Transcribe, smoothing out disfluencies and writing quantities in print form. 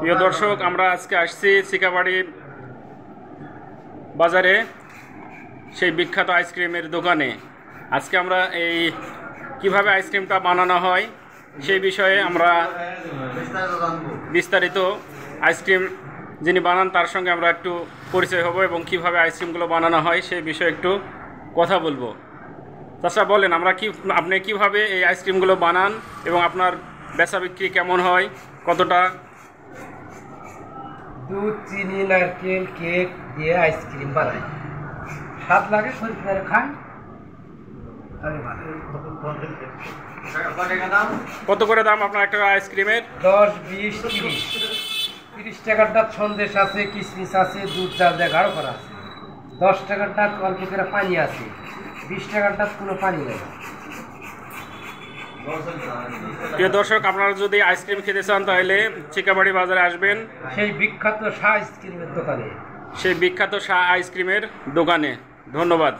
প্রিয় দর্শক, আমরা আজকে আসছি চিকাবাড়ি বাজারে সেই বিখ্যাত আইসক্রিমের দোকানে। আজকে আমরা এই কিভাবে আইসক্রিমটা বানানো হয় সেই বিষয়ে আমরা বিস্তারিত আইসক্রিম যিনি বানান তার সঙ্গে আমরা একটু পরিচয় হব এবং কিভাবে আইসক্রিমগুলো বানানো হয় সেই বিষয়ে একটু কথা বলবো। তাছাড়া বলেন আপনি কিভাবে এই আইসক্রিমগুলো বানান এবং আপনার বেচা বিক্রি কেমন হয়, কতটা? দুধ, চিনি, নারকেল, কেক দিয়ে আইসক্রিম বানাই, স্বাদ লাগে, শরীর খায়। কত করে দাম আপনার একটা আইসক্রিমের? 10, 20, 30। 30 টাকারটা সন্দেশ আছে, কিশমিশ আছে, দুধ চাল দিয়ে গাঢ় করা আছে। 10 টাকারটা অল্প করে পানি আছে, 20 টাকারটা কোনো পানি নেই। প্রিয় দর্শক, আপনারা যদি আইসক্রিম খেতে চান তাহলে চিকাবাড়ি বাজারে আসবেন, সেই বিখ্যাত শাহ আইসক্রিমের দোকানে। সেই বিখ্যাত শাহ আইসক্রিমের দোকানে। ধন্যবাদ।